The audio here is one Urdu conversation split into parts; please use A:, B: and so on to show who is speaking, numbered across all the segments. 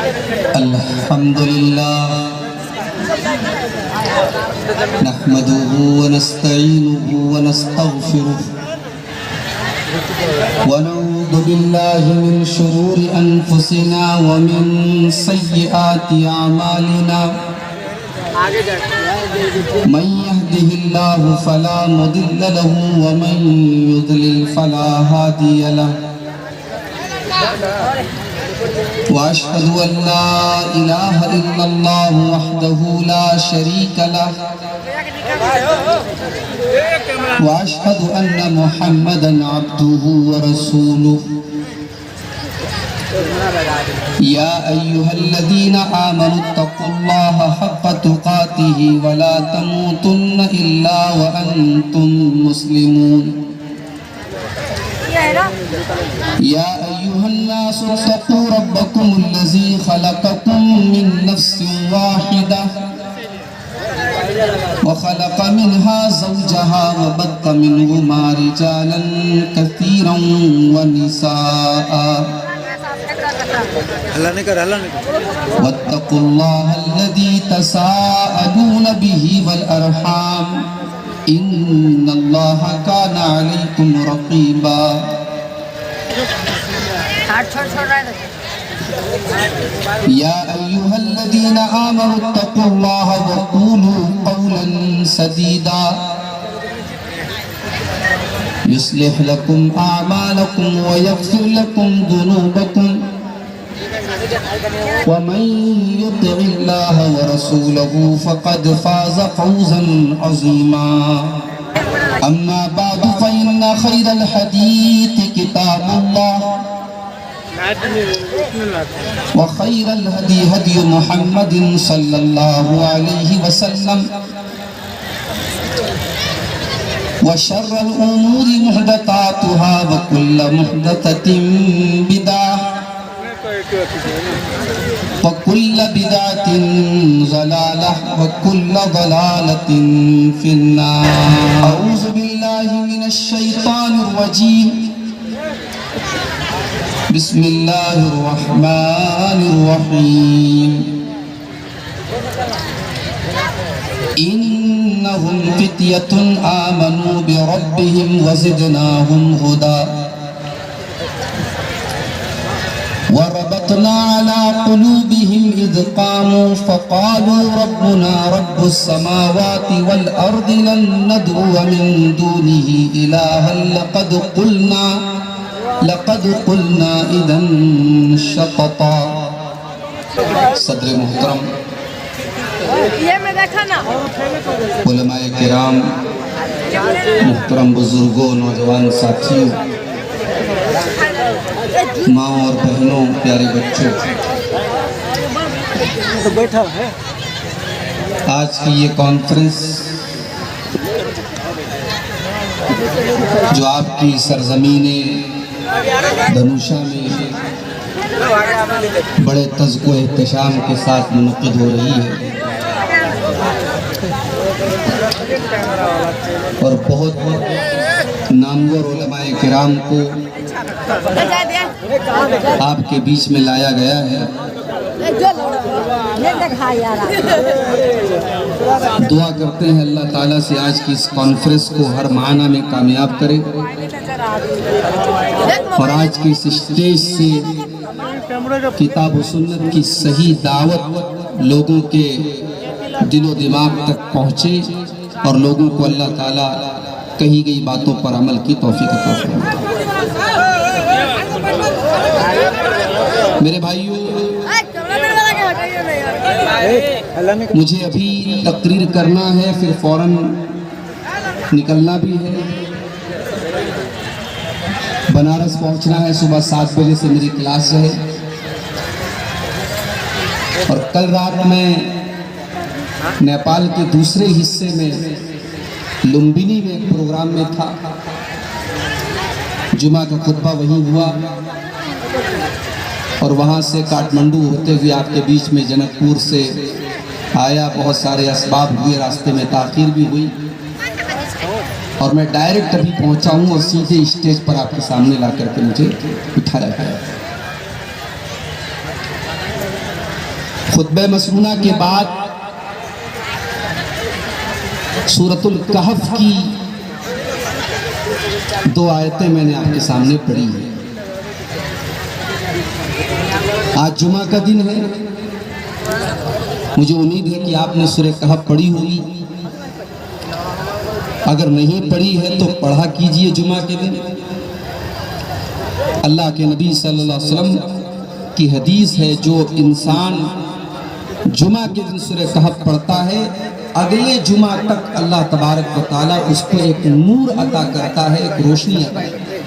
A: الحمد لله نحمده ونستعينه ونستغفره ونعوذ بالله من شرور أنفسنا ومن سيئات أعمالنا من يهده الله فلا مضل له ومن يضلل فلا هادي له وأشهد أن لا إله إلا الله وحده لا شريك له وأشهد أن محمدًا عبده ورسوله يا أيها الذين آمنوا اتقوا الله حق تقاته ولا تموتن إلا وأنتم مسلمون يا أيها الناس اتقوا ربكم الذي خلقكم من نفس واحدة وخلق منها زوجها وبث منهما رجالا كثيرا ونساء واتقوا الله الذي تساءلون به والأرحام إن الله كان عليكم رقيبا يا أيها الذين آمنوا اتقوا الله وقولوا قولا سديدا يصلح لكم أعمالكم ويغفر لكم ذنوبكم ومن يطع الله ورسوله فقد فاز فوزا عظيما أما بعد فإن خير الحديث كتاب الله وخير الهدي هدي محمد صلى الله عليه وسلم وشر الأمور محدثاتها وكل محدثة بدعة وكل بدعة ضلالة وكل ضلالة في النار أعوذ بالله من الشيطان الرجيم بسم الله الرحمن الرحيم إنهم فتية آمنوا بربهم وزدناهم هدى وربطنا على قلوبهم إذ قاموا فقالوا ربنا رب السماوات والأرض لن ندعو من دونه إلها لقد قلنا إذن شططا صدر محترم علماء کرام محترم بزرگوں نوجوان ساتھیوں ماں اور بہنوں پیارے بچوں آج کی یہ کانفرنس جو آپ کی سرزمین دھنوشا میں بڑے تذکر و احتشام کے ساتھ منعقد ہو رہی ہے اور بہت نامور علماء کرام کو آپ کے بیچ میں لایا گیا ہے دعا کرتے ہیں اللہ تعالیٰ سے آج کی اس کانفرنس کو ہر معنی میں کامیاب کرے اور آج کی اس اسٹیج سے کتاب و سنت کی صحیح دعوت لوگوں کے دل و دماغ تک پہنچے اور لوگوں کو اللہ تعالیٰ کہی گئی باتوں پر عمل کی توفیق عطا فرمائے۔ میرے بھائیوں، مجھے ابھی تقریر کرنا ہے، پھر فوراً نکلنا بھی ہے، بنارس پہنچنا ہے، صبح 7 بجے سے میری کلاس ہے، اور کل رات میں نیپال کے دوسرے حصے میں لمبنی میں ایک پروگرام میں تھا، جمعہ کا خطبہ وہیں ہوا، اور وہاں سے کاٹمنڈو ہوتے ہوئے آپ کے بیچ میں جنک پور سے آیا، بہت سارے اسباب ہوئے، راستے میں تاخیر بھی ہوئی، اور میں ڈائریکٹ ابھی پہنچا ہوں اور سیدھے اسٹیج پر آپ کے سامنے لا کر کے مجھے اٹھایا گیا۔ خطبہ مسنونہ کے بعد سورۃ الکہف کی 2 آیتیں میں نے آپ کے سامنے پڑھی ہیں۔ آج جمعہ کا دن ہے، مجھے امید ہے کہ آپ نے سورہ کہف پڑھی ہوگی، اگر نہیں پڑھی ہے تو پڑھا کیجئے جمعہ کے دن۔ اللہ کے نبی صلی اللہ علیہ وسلم کی حدیث ہے، جو انسان جمعہ کے دن سورہ کہف پڑھتا ہے اگلے جمعہ تک اللہ تبارک و تعالیٰ اس کو ایک نور عطا کرتا ہے، ایک روشنی عطا کرتا ہے۔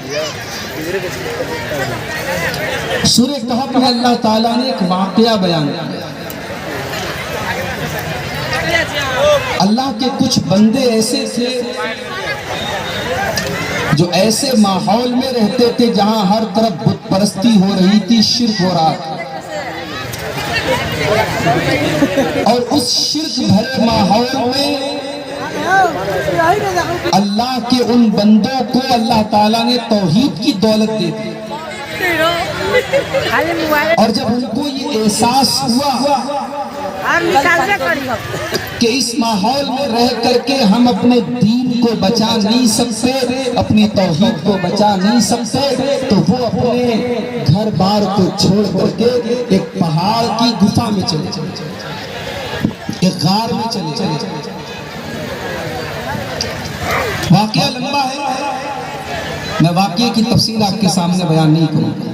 A: سورہ کہف میں اللہ تعالیٰ نے ایک واقعہ بیان کیا۔ اللہ کے کچھ بندے ایسے تھے جو ایسے ماحول میں رہتے تھے جہاں ہر طرف بت پرستی ہو رہی تھی، شرک ہو رہا تھا، اور اس شرک بھرے ماحول میں اللہ کے ان بندوں کو اللہ تعالیٰ نے توحید کی دولت دے دی، اور جب ان کو یہ احساس ہوا کہ اس ماحول میں رہ کر کے ہم اپنے دین کو بچا نہیں سکتے، اپنی توحید کو بچا نہیں سکتے، تو وہ اپنے گھر بار کو چھوڑ کر کے ایک پہاڑ کی گفا میں چلے چلے، ایک غار میں چلے چلے۔ واقعہ لمبا ہے، میں واقعے کی تفصیل آپ کے سامنے بیان نہیں کروں گا۔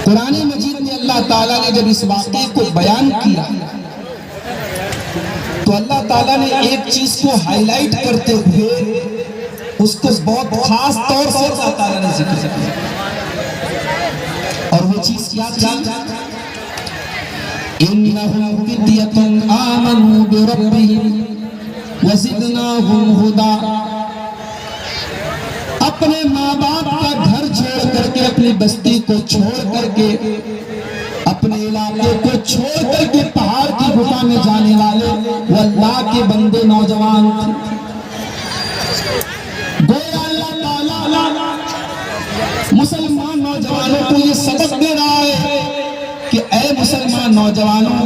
A: قرآن مجید میں اللہ تعالیٰ نے جب اس واقعے کو بیان کیا تو اللہ تعالیٰ نے ایک چیز کو ہائی لائٹ کرتے ہوئے اس کو بہت خاص طور سے اللہ تعالیٰ نے ذکر کیا، اور وہ چیز کیا تھی؟ اِنَّهُمْ فِتْيَةٌ آمَنُوا بِرَبِّهِمْ وَزِدْنَاهُمْ هُدًى۔ اپنے ماں باپ کا گھر چھوڑ کر کے، اپنی بستی کو چھوڑ کر کے، اپنے علاقے کو چھوڑ کر کے پہاڑ کی گفا میں جانے والے وہ اللہ کے بندے نوجوان تھے۔ گویا اللہ تعالیٰ مسلمان نوجوانوں کو یہ سبق دے رہا ہے کہ اے مسلمان نوجوانوں،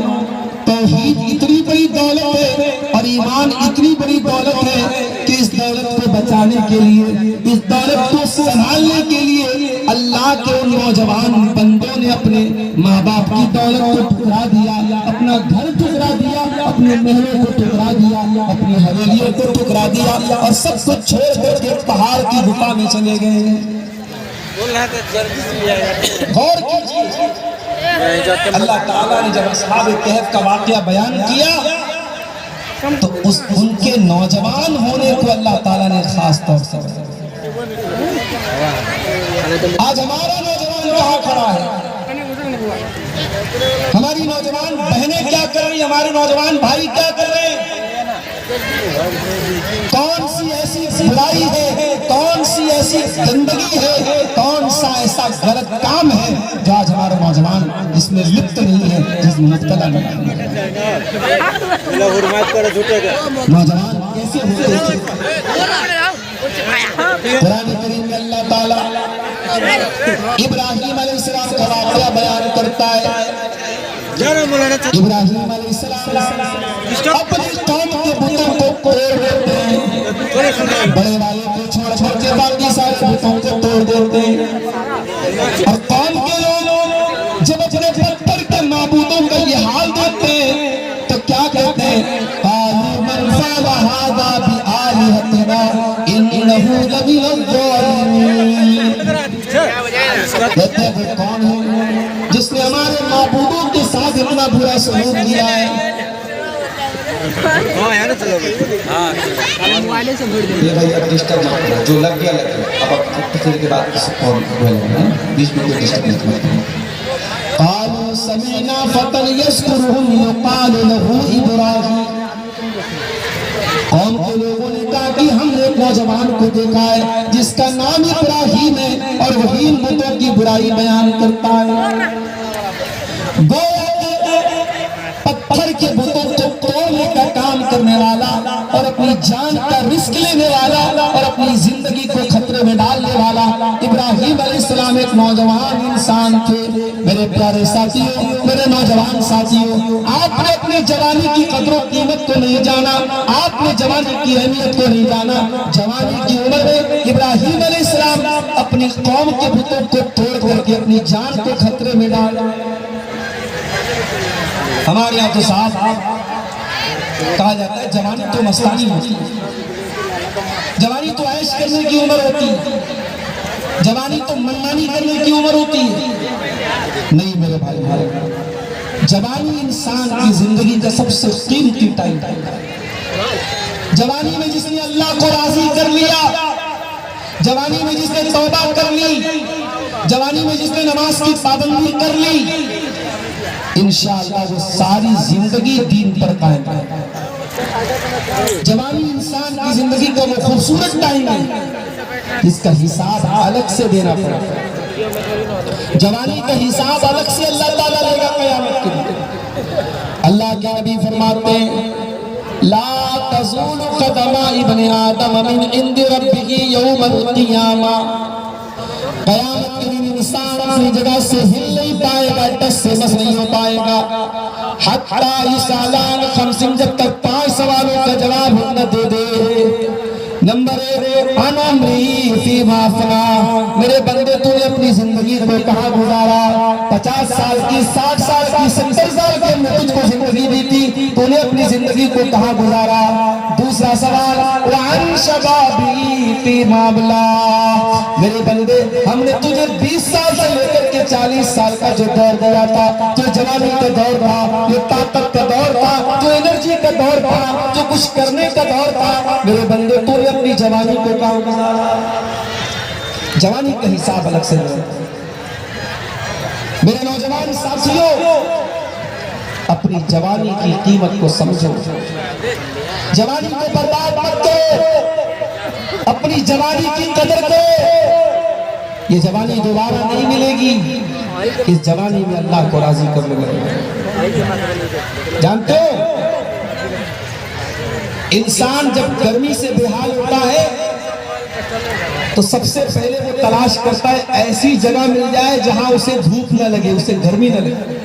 A: توحید اتنی بڑی دولت ہے اور ایمان اتنی بڑی دولت ہے کہ اس دولت کو بچانے کے لیے، اس دولت کو سنبھالنے کے لیے اللہ کے ان نوجوان بندوں نے اپنے ماں باپ کی دولت کو ٹھکرا دیا، اپنا گھر ٹھکرا دیا، اپنے محلوں کو ٹھکرا دیا، اپنی حویلیوں کو ٹھکرا دیا، اور سب کچھ چھوڑ کر کے پہاڑ کی گفا میں چلے گئے۔ غور کیجیے، اللہ تعالیٰ نے جب اصحاب کہف کا واقعہ بیان کیا تو ان کے نوجوان ہونے کو اللہ تعالیٰ نے خاص طور سے آج ہمارا نوجوان کہاں کھڑا ہے؟ ہماری نوجوان بہنیں کیا کر رہی ہیں؟ ہمارے نوجوان بھائی کیا کر رہے ہیں؟ کون سی ایسی برائی ہے، کون سی ایسی گندگی ہے، کون سا ایسا غلط کام ہے جو آج ہمارے نوجوان اس میں لپت نہیں ہے، جس میں مبتلا نہیں ہے؟ نوجوان کیسے ہوتے تھے؟ قرآن کریم میں اللہ تعالیٰ ابراہیم علیہ السلام کا واقعہ بیان کرتا ہے۔ ابراہیم علیہ السلام اپنی قوم کے بتوں کو توڑ دیتے ہیں، بڑے والے کو چھوڑ کے باقی سارے بتوں کو توڑ دیتے ہیں، اور قوم کے لوگ جب اپنے پتھر کے معبودوں کا یہ حال دیکھتے ہیں تو کیا کہتے ہیں؟ قالوا من فعل هذا بآلهتنا انه لمن الظالمین۔ کہتے ہیں وہ کون ہے جس نے ہمارے معبودوں کے ساتھ اتنا برا سلوک کیا ہے؟ یہ بھائی اب ڈسٹرب مت کرو، جو لگ گیا لگ گیا، اب تفصیل کے بعد کسی اور بولیں گے، بیچ میں کوئی ڈسٹرب مت کرو۔ قالوا سمعنا فتى يذكرهم يقال له ابراہیم۔ قوم کے لوگوں نے کہا کہ ہم نے ایک نوجوان کو دیکھا ہے جس کا نام ابراہیم ہے اور وہی بتوں کی برائی بیان کرتا ہے۔ پتھر کے بتوں کو توڑنے کا کام کرنے والا اور اپنی جان کا رسک لینے والا اور اپنی زندگی کو خطرے خطرے میں ڈالنے والا ابراہیم علیہ السلام ایک نوجوان انسان تھے۔ میرے پیارے ساتھیوں، میرے نوجوان ساتھیوں، آپ نے اپنی جوانی کی قدر و قیمت کو نہیں جانا، آپ نے جوانی کی اہمیت کو نہیں جانا۔ جوانی کی عمر میں ابراہیم علیہ السلام اپنی قوم کے بتوں کو توڑ کر کے اپنی جان کو خطرے میں ڈالا۔ ہمارے یہاں تو صاحب کہا جاتا ہے جوانی تو مستانی ہوتی ہے، جوانی تو عیش کرنے کی عمر ہوتی ہے، جوانی تو منمانی کرنے کی عمر ہوتی ہے۔ نہیں میرے بھائی، جوانی انسان کی زندگی کا سب سے قیمتی ٹائم ہے۔ جوانی میں جس نے اللہ کو راضی کر لیا، جوانی میں جس نے توبہ کر لی، جوانی میں جس نے نماز کی پابندی کر لی، انشاءاللہ وہ ساری زندگی دین پر قائم ہے۔ جوانی انسان کی زندگی کا وہ خوبصورت ٹائم ہے جس کا حساب الگ سے دینا پڑتا ہے۔ جوانی کا حساب الگ سے اللہ تعالیٰ لے گا قیامت کے دن۔ اللہ کے نبی فرماتے ہیں لا تزول قدم ابن آدم من عند ربه یوم القیامہ، قیامت کے دن انسان اپنی جگہ سے ہل نہیں پائے گا، ٹس سے بس نہیں ہو پائے گا، حتیٰ یسألان خمس، جب تک 5 سوالوں کا جواب نہ دے دے۔ نمبر 1 عن عمری فیما افنا، میرے بندے تو نے اپنی زندگی کو کہاں گزارا؟ 50 سال کی، 60 سال کی، 70 سال کی میں تجھ کو زندگی دی تھی، تو نے اپنی زندگی کو کہاں گزارا؟ دوسرا سوال وعن شبابی فیما ابلا، میرے بندے ہم نے تجھے 20 سال سے لے کر کے 40 سال کا جو دور دیا تھا، جو جوانی کا دور تھا، جو طاقت کا دور تھا، جو انرجی کا دور تھا، جو کچھ کرنے کا دور تھا، میرے بندے تو نے اپنی جوانی کو کہاں گزارا؟ جوانی کا حساب الگ سے دو۔ میرے نوجوان ساتھیوں، اپنی جوانی کی قیمت کو سمجھو، جوانی کو برباد مت کرو، اپنی جوانی کی قدر کرو۔ یہ جوانی دوبارہ نہیں ملے گی، اس جوانی میں اللہ کو راضی کرنے لگے۔ جانتے ہو انسان جب گرمی سے بے حال ہوتا ہے تو سب سے پہلے وہ تلاش کرتا ہے ایسی جگہ مل جائے جہاں اسے دھوپ نہ لگے، اسے گرمی نہ لگے۔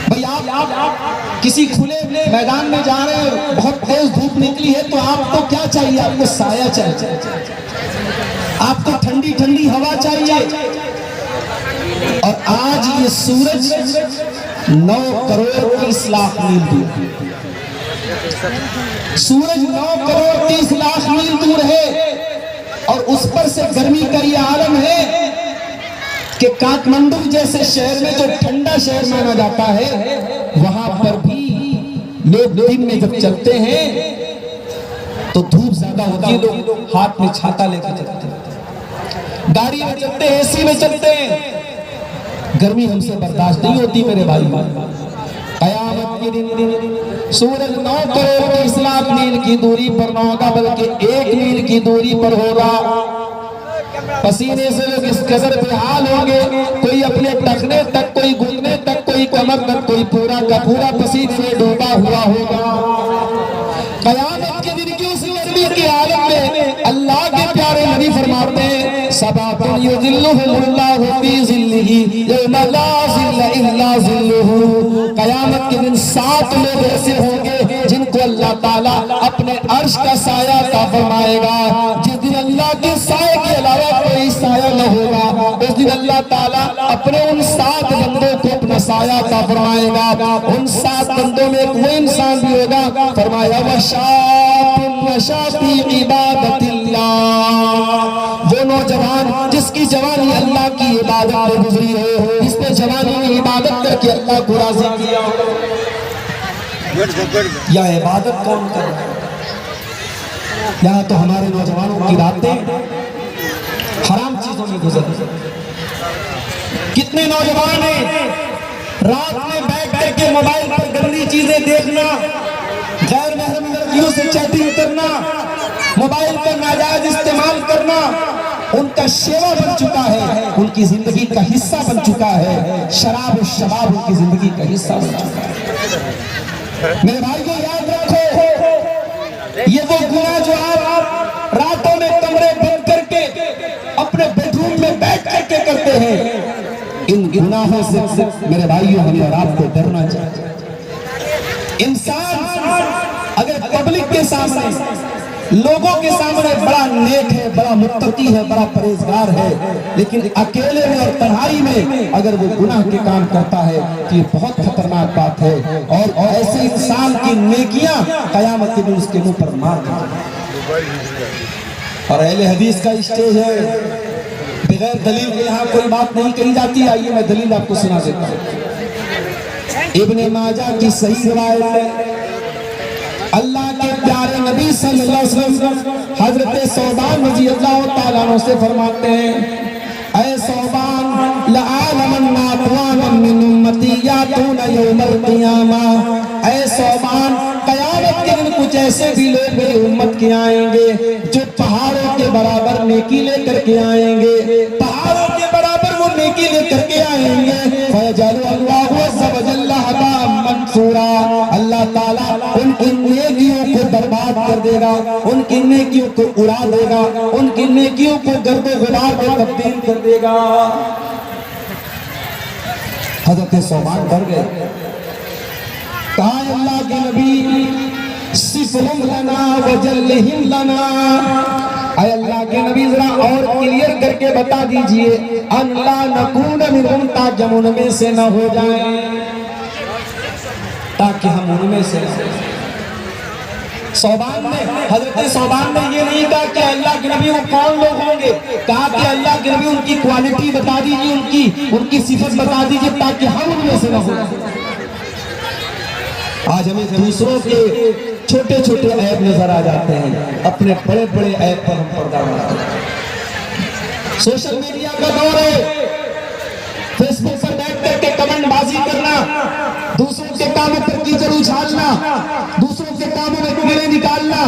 A: بھئی آپ کسی کھلے میدان میں جا رہے ہیں، بہت تیز دھوپ نکلی ہے تو آپ کو کیا چاہیے؟ آپ کو سایہ چاہیے، آپ کو ٹھنڈی ٹھنڈی ہوا چاہیے۔ اور آج یہ سورج 9 کروڑ 30 لاکھ میل دور، سورج 9 کروڑ 30 لاکھ میل دور ہے، اور اس پر سے گرمی کا یہ عالم ہے کہ کاٹمنڈو جیسے شہر میں جو ٹھنڈا شہر مانا جاتا ہے، وہاں پر بھی لوگ دن میں جب چلتے ہیں تو دھوپ زیادہ ہوتی ہے، لوگ ہاتھ میں چھاتا لے کر چلتے ہیں، گاڑی میں چلتے ہیں، اے سی میں چلتے ہیں، گرمی ہم سے برداشت نہیں ہوتی میرے بھائی۔ قیامت کے دن سورج 9 کروڑ 30 لاکھ میل کی دوری پر نہ ہوگا، بلکہ 1 میل کی دوری پر ہوگا۔ پسینے سے لوگ اس قدر بے حال ہوں گے، کوئی اپنے ٹخنے تک، کوئی گھٹنے تک، کوئی کمر تک، کوئی پورا کا پورا پسینے میں ڈوبا ہوا ہوگا۔ قیامت کے دن کی اس گرمی کے عالم میں اللہ کے پیارے نبی فرماتے ہیں سبعۃ یظلھم اللہ فی ظلہ یوم لا ظل الا ظلہ، قیامت کے دن 7 لوگ ایسے ہوں گے جن کو اللہ تعالیٰ اپنے عرش کا سایہ عطا فرمائے گا۔ جس دن اللہ کے سائے کے علاوہ کوئی سایہ نہ ہوگا، اس دن اللہ تعالیٰ اپنے ان 7 بندوں کو اپنا سایہ عطا فرمائے گا۔ ان 7 بندوں میں ایک وہ انسان بھی ہوگا، فرمایا وَشَاطٍ فِي عِبَادَةِ اللَّهِ، وہ نوجوان جس کی جوانی اللہ کی عبادت میں گزری ہو، جس نے جوانی میں عبادت کر کے اللہ کو راضی کیا ہو۔ یا عبادت کون کر رہا ہے؟ یہاں تو ہمارے نوجوانوں کی راتیں حرام چیزوں میں گزر رہی۔ کتنے نوجوان ہیں رات میں بیٹھ کر کے موبائل پر گندی چیزیں دیکھنا، غیر محرم لڑکیوں سے چیٹنگ کرنا، موبائل کا ناجائز استعمال کرنا ان کا شیوا بن چکا ہے، ان کی زندگی کا حصہ بن چکا ہے۔ شراب و شباب ان کی زندگی کا حصہ بن چکا ہے۔ میرے بھائی کو یاد رکھو، یہ وہ گناہ جو آپ راتوں میں کمرے کہہ کے کرتے ہیں، ان گناہوں سے میرے بھائیوں ہمیں اور آپ کو ڈرنا چاہیے۔ انسان اگر پبلک کے سامنے، لوگوں کے سامنے بڑا نیک ہے، بڑا متقی ہے، بڑا پرہیزگار ہے، لیکن اکیلے میں اور تنہائی میں اگر وہ گناہ کے کام کرتا ہے تو یہ بہت خطرناک بات ہے، اور ایسے انسان کی نیکیاں قیامت کے دن اس کے منہ پر مار دی جائیں۔ اور اہل حدیث کا اسٹیج ہے، بغیر دلیل کے یہاں کوئی بات نہیں کہی جاتی۔ آئیے میں دلیل آپ کو سنا دیتا ہوں۔ ابن ماجہ کی صحیح روایت ہے، اللہ کے پیارے نبی صلی اللہ علیہ وسلم حضرت ثوبان رضی اللہ تعالیٰ عنہ سے فرماتے ہیں، اے ثوبان لَعَالَمَنَّ أَقْوَامًا مِّنْ أُمَّتِي يَأْتُونَ يَوْمَ الْقِيَامَةِ، اے ثوبان قیامت کے دن کچھ ایسے بھی لوگ میری امت کے آئیں گے جو پہاڑوں کے برابر نیکی لے کر کے آئیں گے، پہاڑوں کے برابر وہ نیکی لے کر کے آئیں گے، فَيَجْعَلُ اللَّهُ عَزَّ وَجَلَّ هَبَاءً مَنثُورًا، اللہ تعالیٰ ان کی نیکیوں کو برباد کر دے گا، ان کی نیکیوں کو اڑا دے گا، ان کی نیکیوں کو گرد و غبار میں تبدیل کر دے گا۔ حضرت ثوبان ڈر گئے، کہا اللہ کے نبی صفہم لنا وجلہم لنا، اے اللہ کے نبی ذرا اور کلیئر کر کے بتا دیجئے، ان لا نکون منہم، تاکہ ہم ان میں سے نہ ہو جائیں، تاکہ ہم ان میں سے نہ ہو جائیں۔ حضرت ثوبان نے یہ نہیں کہا کہ اللہ کے نبی وہ کون لوگ ہوں گے، کہا کہ اللہ کے نبی ان کی کوالٹی بتا دیجئے، ان کی صفت بتا دیجئے تاکہ ہم ان میں سے نہ ہو جائیں۔ آج ہمیں دوسروں کے چھوٹے چھوٹے عیب نظر آ جاتے ہیں، اپنے بڑے بڑے عیب پر ہم پردہ ڈالتے ہیں۔ سوشل میڈیا کا دور ہے، فیس بک پر بیٹھ کر کے کمنٹ بازی کرنا، دوسروں کے کاموں پر کیچڑ اچھالنا، دوسروں کے کاموں میں کیڑے نکالنا،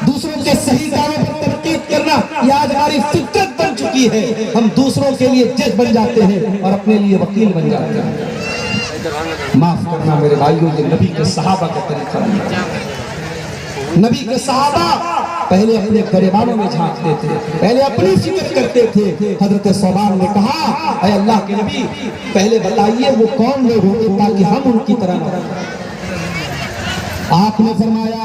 A: دوسروں کے صحیح کاموں پر تنقید کرنا، یہ آج ہماری فطرت بن چکی ہے۔ ہم دوسروں کے لیے جج بن جاتے ہیں اور اپنے لیے وکیل بن جاتے ہیں۔ معاف کرنا میرے بھائیوں، یہ نبی کے صحابہ کا طریقہ نہیں۔ نبی کے صحابہ پہلے اپنے گریبانوں میں جھانکتے تھے، پہلے اپنی فکر کرتے تھے۔ حضرت ثوبان نے کہا، اے اللہ کے نبی پہلے بتائیے وہ کون لوگ ہوں گے تاکہ ہم ان کی طرح نہ ہوں۔ آپ نے فرمایا،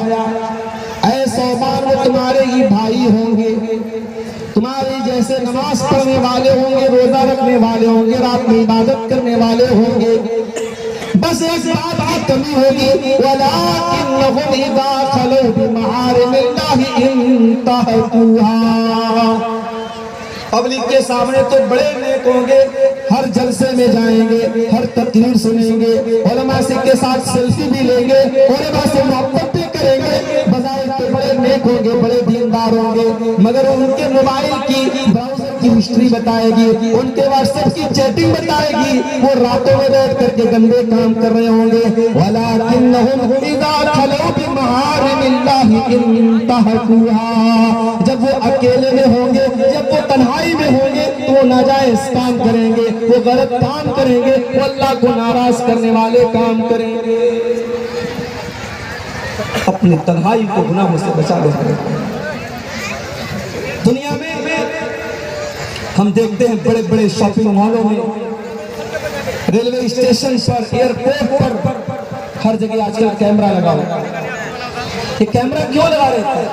A: اے ثوبان وہ تمہارے ہی بھائی ہوں گے، تمہاری جیسے نماز پڑھنے والے ہوں گے، روزہ رکھنے والے ہوں گے، رات میں عبادت کرنے والے ہوں گے، بس ایک بات کی کمی ہوگی، وَلَٰكِنَّهُمْ إِذَا خَلَوْا بِمَحَارِمِ اللَّهِ انتهكوها۔ پبلک کے سامنے تو بڑے نیک ہوں گے، ہر جلسے میں جائیں گے، ہر تقریر سنیں گے، علماء سے کے ساتھ سیلفی بھی لیں گے، علماء سے محبت بھی کریں گے، بظاہر تو بڑے نیک ہوں گے، بڑے دیندار ہوں گے، مگر ان کے موبائل کی براؤزر کی ہسٹری بتائے گی، ان کے واٹس ایپ کی چیٹنگ بتائے گی، وہ راتوں میں بیٹھ کر کے گندے کام کر رہے ہوں گے۔ وَلَٰكِنَّهُمْ إِذَا خَلَوْا بِمَحَارِمِ اللَّهِ انتهكوها۔ جب وہ اکیلے میں ہوں گے، جب وہ تنہائی میں ہوں گے تو وہ ناجائز کام کریں گے، وہ غلط کام کریں گے، وہ اللہ کو ناراض کرنے والے کام کریں گے۔ اپنی تنہائی کو گناہوں سے بچا لو۔ دنیا میں ہم دیکھتے ہیں بڑے بڑے شاپنگ مالوں میں، ریلوے اسٹیشن پر، ایئرپورٹ پر، ہر جگہ آج کل کیمرہ لگا ہوا ہے۔ یہ کیمرہ کیوں لگا رہتا ہے؟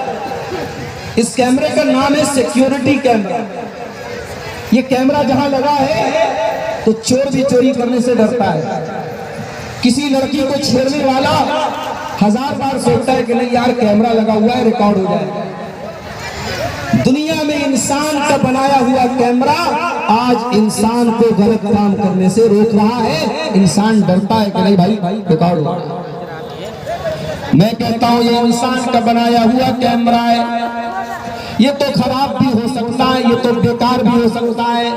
A: اس کیمرے کا نام ہے سیکیورٹی کیمرہ۔ یہ کیمرہ جہاں لگا ہے تو چور بھی چوری کرنے سے ڈرتا ہے، کسی لڑکی کو چھیڑنے والا 1000 بار سوچتا ہے کہ نہیں یار کیمرہ لگا ہوا ہے، ریکارڈ ہو جائے گا۔ دنیا میں انسان کا بنایا ہوا کیمرہ آج انسان کو غلط کام کرنے سے روک رہا ہے۔ انسان ڈرتا ہے کہ نہیں بھائی ریکارڈ ہو۔ میں کہتا ہوں یہ انسان کا بنایا ہوا کیمرہ ہے، یہ تو خراب بھی ہو سکتا ہے، یہ تو بیکار بھی ہو سکتا ہے۔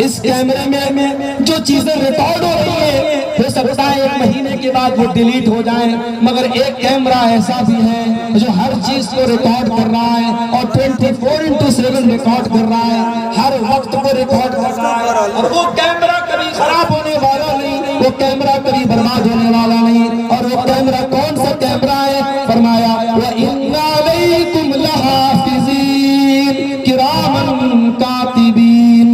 A: اس کیمرے میں جو چیزیں ریکارڈ ہو رہی ہیں ہو سکتا ہے 1 مہینے کے بعد وہ ڈیلیٹ ہو جائیں، مگر ایک کیمرہ ایسا بھی ہے جو ہر چیز کو ریکارڈ کر رہا ہے اور 24/7 ریکارڈ کر رہا ہے، ہر وقت کو ریکارڈ کر رہا ہے۔ اور وہ کیمرہ کبھی خراب ہونے والا نہیں، وہ کیمرہ کبھی برباد ہونے والا نہیں۔ اور وہ کیمرہ کون سا کیمرہ ہے؟ فرمایا وَإِنَّ عَلَيْكُمْ لَحَافِظِينَ كِرَامًا كَاتِبِينَ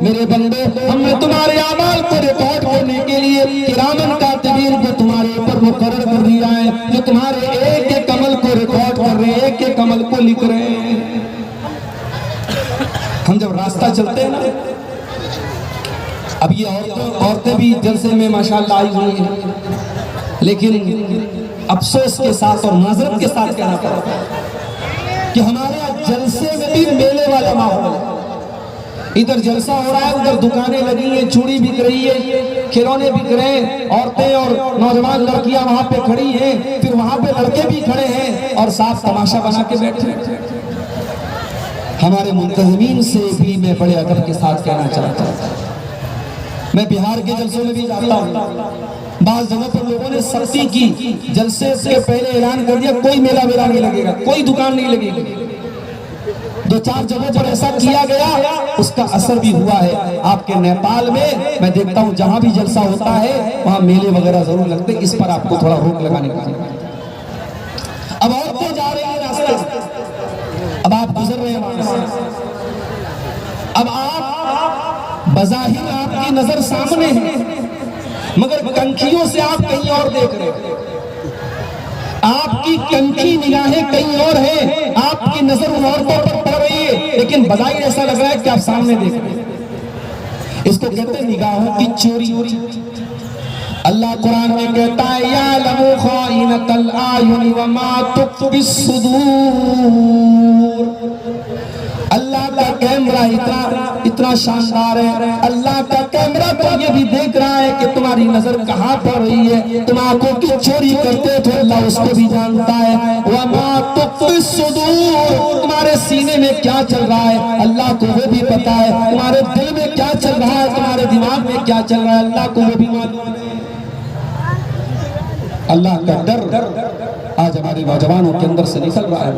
A: میرے بندو ہم نے تمہارے اعمال کو ریکارڈ کرنے کے لیے کرامن کاتبین کو تمہارے اوپر مقرر کر دیا ہے، جو تمہارے ایک ایک عمل کو ریکارڈ کر رہے ہیں، ایک ایک عمل کو لکھ رہے ہیں۔ ہم جب راستہ چلتے ہیں نا، اب یہ عورتیں بھی جلسے میں ماشاءاللہ آئی ہوئی ہیں، لیکن افسوس کے ساتھ اور معذرت کے ساتھ کہنا پڑتا ہے کہ ہمارے جلسے میں بھی میلے والا ماحول ہے۔ ادھر جلسہ ہو رہا ہے، ادھر دکانیں لگی ہیں، چوڑی بک رہی ہے، کھلونے بک رہے ہیں، عورتیں اور نوجوان لڑکیاں وہاں پہ کھڑی ہیں، پھر وہاں پہ لڑکے بھی کھڑے ہیں اور ساتھ تماشا بنا کے بیٹھے ہیں۔ ہمارے منتظمین سے بھی میں بڑے ادب کے ساتھ کہنا چاہتا ہوں، میں بہار کے جلسوں میں بھی جاتا ہوں، بعض جگہ پر لوگوں نے سختی کی، جلسے سے پہلے اعلان کر دیا کوئی میلہ ویلا نہیں لگے گا، کوئی دکان نہیں لگے گی۔ دو چار جگہوں پر ایسا کیا گیا، اس کا اثر بھی ہوا ہے۔ آپ کے نیپال میں میں دیکھتا ہوں جہاں بھی جلسہ ہوتا ہے وہاں میلے وغیرہ ضرور لگتے ہیں، اس پر آپ کو تھوڑا روک لگانے کا۔ اب عورتیں جا رہی ہیں راستے سے، اب آپ گزر رہے ہیں وہاں سے، اب آپ بظاہر آپ کی نظر سامنے ہے، مگر کنکھیوں سے آپ کہیں اور دیکھ رہے ہیں، آپ کی کنکھی نگاہیں کہیں اور ہیں، آپ کی نظر ان عورتوں پر پڑ رہی ہے، لیکن بظاہر ایسا لگ رہا ہے کہ آپ سامنے دیکھ رہے ہیں۔ اس کو کہتے ہیں نگاہوں کی چوری۔ اللہ قرآن میں کہتا ہے یعلم خائنۃ الاعین وما تخفی الصدور۔ اللہ کا کیمرہ اتنا شاندار ہے، اللہ کا کیمرہ تو یہ بھی دیکھ رہا ہے کہ تمہاری نظر کہاں پڑ رہی ہے، تم آنکھوں کی چوری کرتے تھے، اللہ اس کو بھی جانتا ہے۔ وما تخفی الصدور، تمہارے سینے میں کیا چل رہا ہے اللہ کو وہ بھی پتا ہے، تمہارے دل میں کیا چل رہا ہے، تمہارے دماغ میں کیا چل رہا ہے اللہ کو وہ بھی معلوم ہے۔ اللہ کا ڈر آج ہمارے نوجوانوں کے اندر سے نکل رہا ہے۔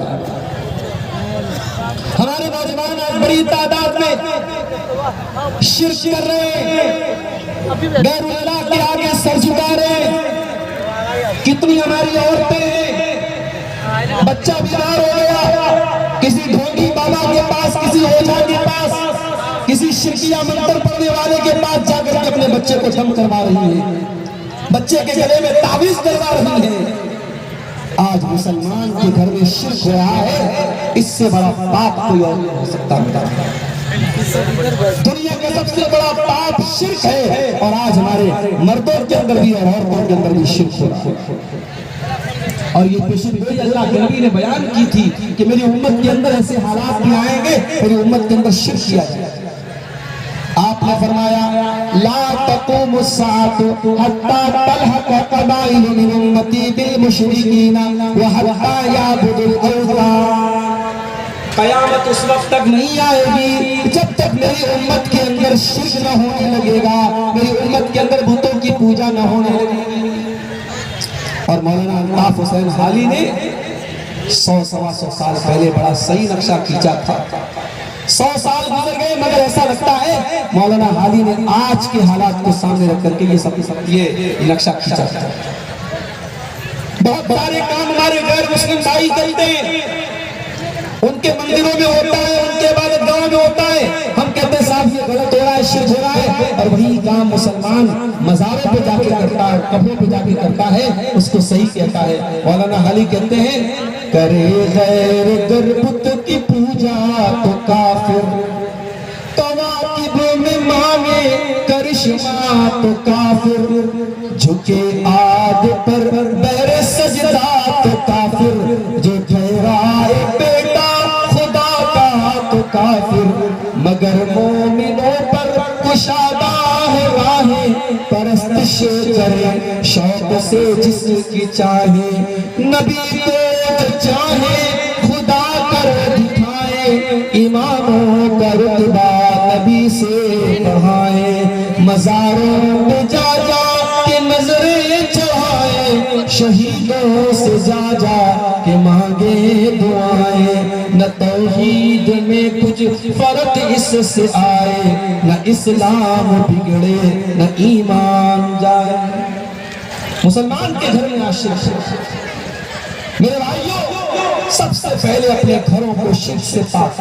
A: ہمارے نوجوان آج بڑی تعداد میں شرک کر رہے ہیں، غیر اللہ کے آگے سر جھکا رہے ہیں۔ کتنی ہماری عورتیں ہیں، بچہ بیمار ہو گیا، کسی ڈھونگی بابا کے پاس، کسی اوجھا کے پاس، کسی شرکیہ منتر پڑھنے والے کے پاس جا کر کے اپنے بچے کو دم کروا رہی ہیں، بچے کے گلے میں تعویذ کروا رہی ہیں۔ آج مسلمان کے گھر میں شرک ہو رہا ہے، اس سے بڑا پاپ کوئی اور نہیں ہو سکتا۔ دنیا کا سب سے بڑا پاپ شرک ہے، اور آج ہمارے مردوں کے اندر بھی اور عورتوں کے اندر بھی شرک ہو رہا ہے۔ اور یہ پیشن گوئی اللہ کے نبی نے بیان کی تھی کہ میری امت کے اندر ایسے حالات بھی آئیں گے، میری امت کے اندر شرک کیا جائے۔ آپ نے فرمایا لا تقوم الساعة حتى تلحق قبائل من امتی بالمشرکین وحتى يعبدوا الاوثان۔ قیامت اس وقت تک نہیں آئے گی جب تک میری امت کے اندر شرک نہ ہونے لگے گا، میری امت کے اندر بتوں کی پوجا نہ ہونے لگے گی۔ اور مولانا الطاف حسین حالی نے 100-125 سال پہلے بڑا صحیح نقشہ کھینچا تھا۔ 100 سال گزر گئے مگر ایسا لگتا ہے مولانا حالی نے آج کے حالات کو سامنے رکھ کر کے یہ نقشہ کھینچا تھا۔ بہت سارے کام ہمارے غیر مسلم بھائی کرتے ہیں، ان کے مندروں میں ہوتا ہے، ان کے عبادت گاہوں میں ہوتا ہے، ہم کہتے ہیں صاحب یہ غلط ہو رہا ہے، شرک ہو رہا ہے، اور وہی کام مسلمان مزاروں پہ جا کے کرتا ہے، قبروں پہ جا کے کرتا ہے، اس کو صحیح کہتا ہے۔ مولانا حالی کہتے ہیں کرے غیر گر بت کی پوجا تو کافر، کواکب میں مانگے کرشمہ تو کافر، جھکے آگ پر بیر سجدہ تو کافر، جو ٹھہرائے بیٹا خدا کا تو کافر، مگر مومنوں پر کشادہ ہے راہیں، پرستش کرے شوق سے جس کی چاہے، نبی کو چاہے خدا کر دکھائے، اماموں کا رتبہ نبی سے بڑھائے، مزاروں میں جا جا کے نظریں چڑھائے، شہیدوں سے جا جا کے مانگے دعائیں، نہ توحید میں کچھ فرق اس سے آئے، نہ اسلام بگڑے نہ ایمان جائے۔ مسلمان کے گھر میں عاشق میرے بھائیوں سب سے پہلے اپنے گھروں کو شرک سے پاک۔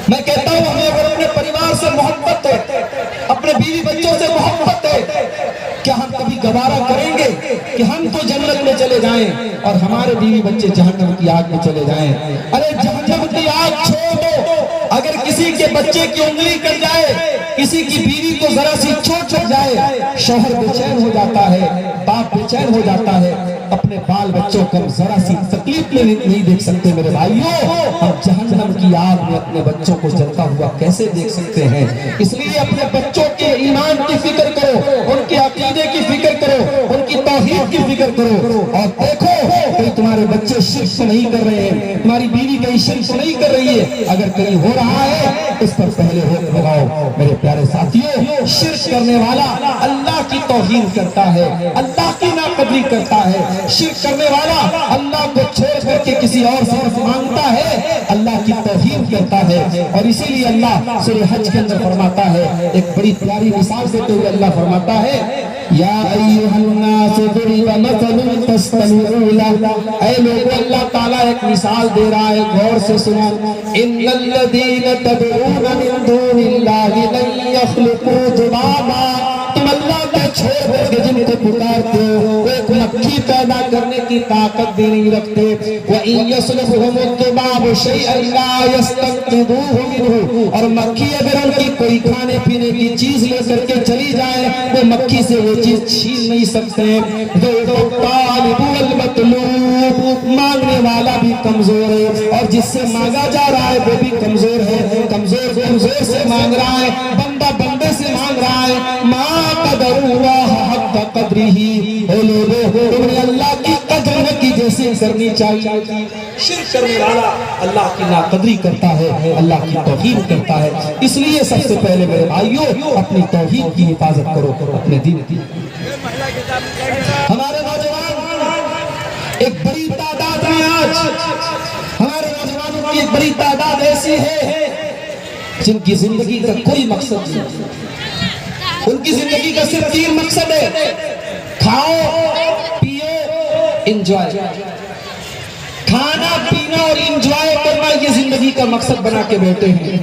A: میں کہتا ہوں ہمیں اگر اپنے پریوار سے محبت
B: گوارا کریں گے کہ ہم تو جنت میں چلے جائیں اور ہمارے بیوی بچے جہنم کی آگ میں چلے جائیں؟ ارے جہنم کی آگ چھوڑ دو، اگر کسی کے بچے کی انگلی کٹ جائے، کسی کی بیوی کو ذرا سی چوٹ لگ جائے، شوہر بے چین ہو جاتا ہے، باپ بے چین ہو جاتا ہے، اپنے بال بچوں کو ذرا سی تکلیف میں نہیں دیکھ سکتے میرے بھائیوں، ہم جہنم کی آگ میں اپنے بچوں کو جلتا ہوا کیسے دیکھ سکتے ہیں؟ اس لیے اپنے بچوں کے ایمان کی فکر کرو، ان کے عقیدے کی فکر کرو، ان کی توحید کی فکر کرو، اور دیکھو کہ تمہارے بچے شرک تو نہیں کر رہے ہیں، تمہاری بیوی کہیں شرک تو نہیں کر رہی ہے، اگر کہیں ہو رہا ہے اس پر پہلے روک لگاؤ۔ میرے پیارے ساتھیوں، شرک کرنے والا اللہ کی توہین کرتا ہے، اللہ کی ناقدری کرتا ہے، شرک کرنے والا اللہ کو چھوڑ کر کے کسی اور سے مانگتا ہے، اللہ کی توہین کرتا ہے۔ اور اسی لیے اللہ سورہ حج کے اندر فرماتا ہے، ایک بڑی پیاری مثال دیتے ہوئے اللہ فرماتا ہے، یا ایھا الناس ضرب مثل فاستمعوا لہ، اے لوگوں اللہ تعالیٰ ایک مثال دے رہا ہے، غور سے سنو، ان الذین تدعون من دون اللہ لن یخلقوا ذبابا، تم اللہ کو چھوڑ دے کے جن کو پکارتے ہو وہ ایک مکھی پیدا کرنے کی طاقت بھی نہیں رکھتے، وَإِن يَسْلُبْهُمُ الذُّبَابُ شَيْئًا لَا يَسْتَنقِذُوهُ مِنْهُ، اور مکھی اگر ان کی کوئی کھانے پینے کی چیز لے کر کے چلی جائے وہ مکھی سے وہ چیز چھین نہیں سکتے۔ ذُو الطَّالِبُ وَالْمَطْلُوبُ، مانگنے والا بھی کمزور ہے اور جس سے مانگا جا رہا ہے وہ بھی کمزور ہے، کمزور سے مانگ رہا ہے، بندہ بندے سے مانگ رہا ہے۔ ما قدر اللہ حق قدرہ، اے لوگوں تم نے اللہ کی قدر نہ کی جیسے کرنی چاہیے۔ شرک کرنے والا اللہ کی ناقدری کرتا ہے، اللہ کی توہین کرتا ہے۔ اس لیے سب سے پہلے میرے بھائیوں اپنی توحید کی حفاظت کرو، اپنے دین کی۔ ہمارے نوجوان ایک بڑی تعداد میں آج ہمارے نوجوانوں کی ایک بڑی تعداد ایسی ہے جن کی زندگی کا کوئی مقصد نہیں، ان کی زندگی کا صرف 3 مقصد ہے، کھاؤ پیو انجوائے، کھانا پینا اور انجوائے کرنا یہ زندگی کا مقصد بنا کے بیٹھے ہیں۔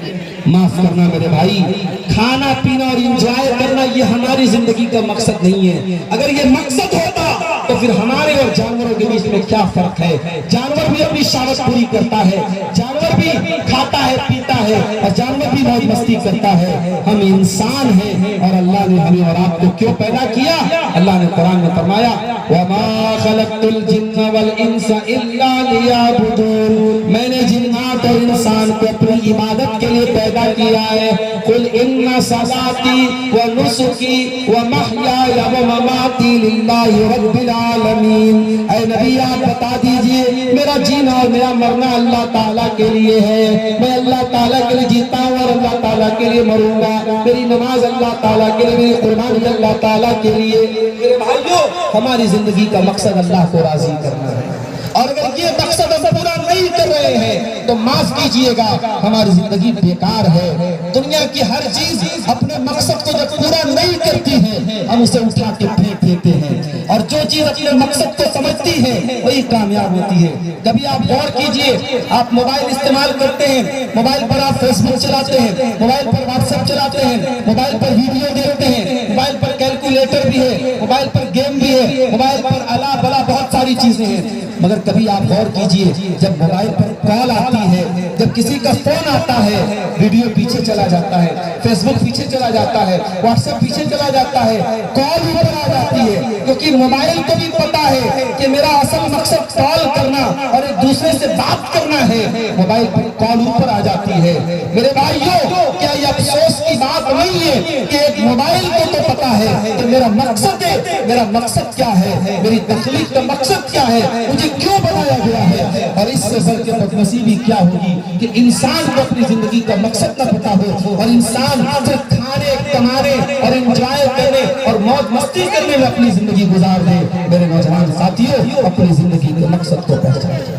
B: معاف کرنا میرے بھائی، کھانا پینا اور انجوائے کرنا یہ ہماری زندگی کا مقصد نہیں ہے۔ اگر یہ مقصد ہوتا تو پھر ہمارے اور جانوروں کے بیچ میں کیا فرق ہے؟ جانور بھی اپنی شہوت پوری کرتا ہے، جانور بھی کھاتا ہے پیتا ہے اور جانور بھی موج مستی کرتا ہے۔ ہم انسان ہیں اور اللہ نے ہمیں اور آپ کو کیوں پیدا کیا؟ اللہ نے قرآن میں فرمایا وَمَا خَلَقْتُ الْجِنَّ وَالْإِنسَ إِلَّا لِيَعْبُدُونِ، میں نے جنات اور انسان کو اپنی عبادت کے لیے پیدا کیا ہے۔ قُلْ إِنَّ صَلَاتِي وَنُسُكِي وَمَحْيَايَ وَمَمَاتِي لِلَّهِ رَبِّ العالمین، اے نبی آپ بتا دیجئے میرا جینا اور میرا مرنا اللہ تعالیٰ کے لیے ہے، میں اللہ تعالیٰ کے لیے جیتا ہوں اور اللہ تعالیٰ کے لیے مروں گا، میری نماز اللہ تعالیٰ کے لیے، میری قربانی اللہ تعالیٰ کے لیے۔ میرے بھائیوں ہماری زندگی کا مقصد اللہ کو راضی کرنا ہے، اور اگر یہ مقصد ہم پورا نہیں کر رہے ہیں تو معاف کیجئے گا ہماری زندگی بیکار ہے۔ دنیا کی ہر چیز اپنے مقصد کو جب پورا نہیں کرتی ہے ہم اسے اٹھا کے پھینک دیتے ہیں، اور جو چیز اپنے مقصد کو سمجھتی ہے وہی کامیاب ہوتی ہے۔ کبھی آپ غور کیجئے، آپ موبائل استعمال کرتے ہیں، موبائل پر آپ فیس بک چلاتے ہیں، موبائل پر واٹس ایپ چلاتے ہیں، موبائل پر ویڈیو دیکھتے ہیں، موبائل پر کیلکولیٹر بھی ہے، موبائل پر گیم بھی ہے، موبائل پر الا بلا بہت ساری چیزیں ہیں، مگر کبھی آپ غور کیجئے جب موبائل پر کال آتی ہے، جب کسی کا فون آتا ہے ویڈیو پیچھے چلا جاتا ہے، فیس بک پیچھے چلا جاتا ہے، واٹس ایپ پیچھے چلا جاتا ہے، کال اوپر آ جاتی ہے، کیونکہ موبائل کو بھی پتا ہے کہ میرا اصل مقصد کال کرنا اور ایک دوسرے سے بات کرنا ہے، موبائل پر کال اوپر آ جاتی ہے۔ میرے بھائیوں کیا یہ افسوس کی بات نہیں ہے کہ ایک موبائل کو تو پتا ہے کہ میرا مقصد ہے، میرا مقصد کیا ہے، میری تخلیق کا مقصد کیا ہے، مجھے کیوں بنایا گیا ہے؟ اور اس سے بڑھ کے بدنصیبی کیا ہوگی کہ انسان کو اپنی زندگی کا مقصد نہ پتا ہو اور انسان صرف کھانے کمانے اور انجوائے کرنے اور موج مستی کرنے میں اپنی زندگی گزار دے۔ میرے نوجوان ساتھیوں اپنی زندگی کے مقصد کو پہچانیں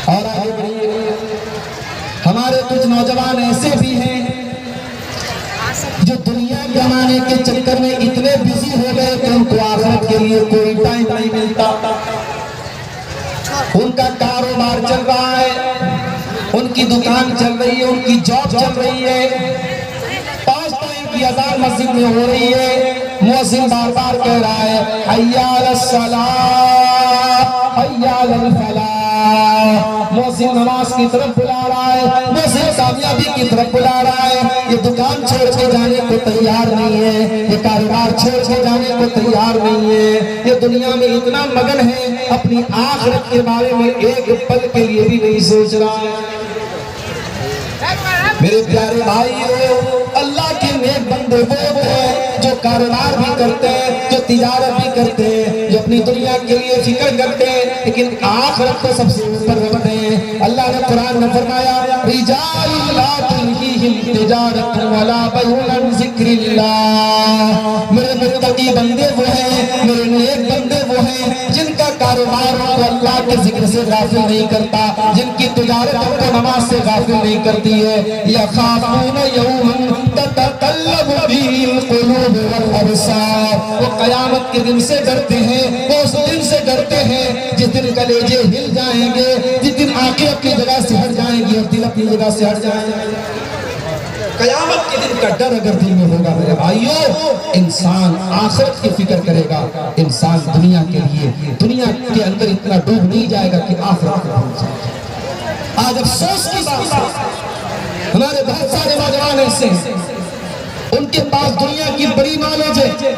B: اور آگے بڑھیے۔ ہمارے کچھ نوجوان ایسے بھی ہیں جو دنیا کمانے کے چکر میں اتنے بزی ہو گئے کہ ان کو آخرت کے لیے کوئی ٹائم نہیں ملتا۔ ان کا کاروبار چل رہا ہے، ان کی دکان چل رہی ہے، ان کی جاب چل رہی ہے، 5 ٹائم کی اذان مسجد میں ہو رہی ہے، مؤذن بار بار کہہ رہا ہے حی علی الصلاۃ حی علی الفلاح، مؤذن نماز کی طرف بلا رہا ہے، مؤذن کامیابی کی طرف بلا رہا ہے۔ یہ دکان چھوڑ کے جانے کو تیار نہیں ہے، یہ کاروبار چھوڑ کے جانے کو تیار نہیں ہے، یہ دنیا میں اتنا مگن ہے اپنی آخرت کے بارے میں ایک پل کے لیے بھی نہیں سوچ رہا ہے۔ میرے پیارے بھائیو، اللہ کے نیک بندے وہ ہیں جو کاروبار بھی کرتے ہیں، جو تجارت بھی کرتے ہیں، جو اپنی دنیا کے لیے فکر کرتے ہیں، لیکن آخرت کو سب سے اوپر رکھتے ہیں۔ اللہ نے قرآن میں فرمایا رجال لا تلہیہم تجارت ولا بیع عن ذکر اللہ، میرے متقی بندے وہ ہیں، میرے نیک بندے وہ ہیں جن کا کاروبار کو اللہ کے ذکر سے غافل نہیں کرتا، جن کی تجارت ان کو نماز سے غافل نہیں کرتی ہے۔ یخافون یوما تتقلب فیہ القلوب والابصار، وہ قیامت کے دن سے ڈرتے ہیں، وہ اس دن سے ڈرتے ہیں جس دن کلیجے ہل جائیں گے، جس دن آنکھیں اپنی جگہ سے ہٹ جائیں گی اور دل اپنی جگہ سے ہٹ جائیں گے۔ قیامت کے دن کا ڈر اگر دل میں ہوگا میرے بھائیو، انسان آخرت کی فکر کرے گا، انسان دنیا کے لیے دنیا کے اندر اتنا ڈوب نہیں جائے گا کہ آخرت کو بھول جائے گا۔ آج افسوس کی بات ہے، ہمارے بہت سارے نوجوان ایسے ہیں، ان کے پاس دنیا کی بڑی نالج ہے،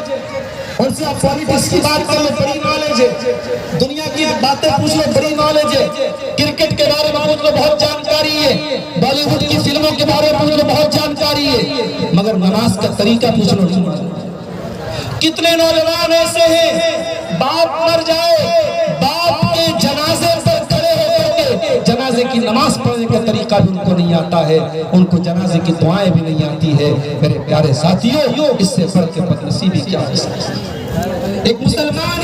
B: ان سے آپ پالیٹکس کی بات کر لو بڑی نالج ہے، دنیا کی باتیں پوچھ لو بڑی نالج ہے، کرکٹ کے بارے میں پوچھ لو بہت جانکاری ہے، بالی ووڈ کی فلموں کے بارے میں پوچھ لو بہت جانکاری ہے، مگر نماز کا طریقہ پوچھ لو نہیں معلوم۔ کتنے نوجوان ایسے ہیں باپ مر جائے باپ کے جنازے پر کھڑے ہو کر کے جنازے کی نماز پڑھنے کا طریقہ بھی ان کو نہیں آتا ہے، ان کو جنازے کی دعائیں بھی نہیں آتی ہے۔ میرے پیارے ساتھیوں، اس سے بڑھ کے بدنصیبی کیا ہو سکتی ہے؟ ایک مسلمان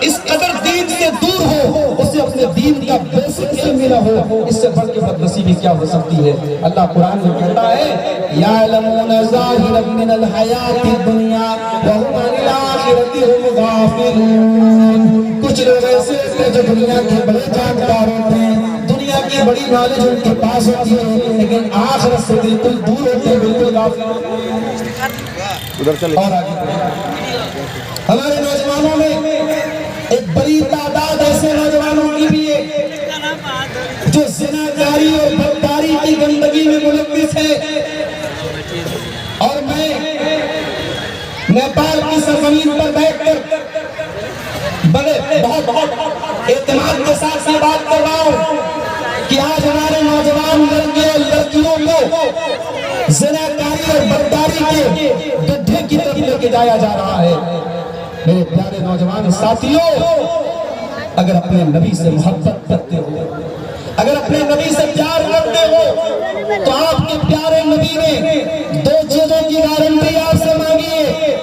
B: اس قدر دین سے دور ہو، اسے اپنے دین کا بیسک علم ملا ہو، اس سے بڑھ کے بدنصیبی کیا ہو سکتی ہے؟ اللہ قرآن میں کہتا ہے یعلمون ظاہرا من الحیات الدنیا وهم عن الآخرۃ هم غافلون۔ کچھ لوگ ایسے ہیں جو دنیا کے بڑے جانکار ہوتے ہیں، دنیا کی بڑی نالج ان کے پاس ہوتی ہے، لیکن آخرت سے بالکل دور ہوتے ہیں، بالکل غافل ہوتے ہیں۔ اور آگے ہمارے نوجوانوں میں ایک بڑی تعداد ایسے نوجوانوں کی بھی ہے جو زناکاری اور بدکاری کی گندگی میں ملوث ہے، اور میں نیپال کی سرزمین پر بیٹھ کر بڑے بہت اعتماد کے ساتھ یہ بات کر رہا ہوں کہ آج ہمارے نوجوان لڑکے اور لڑکیوں کو زناکاری اور بدکاری کے گڈھے کی طرف لے کے جایا جا رہا ہے۔ میرے پیارے نوجوان ساتھیوں، اگر اپنے نبی سے محبت کرتے ہو، اگر اپنے نبی سے پیار کرتے ہو، تو آپ کے پیارے نبی نے دو چیزوں کی گارنٹی آپ سے مانگی ہے،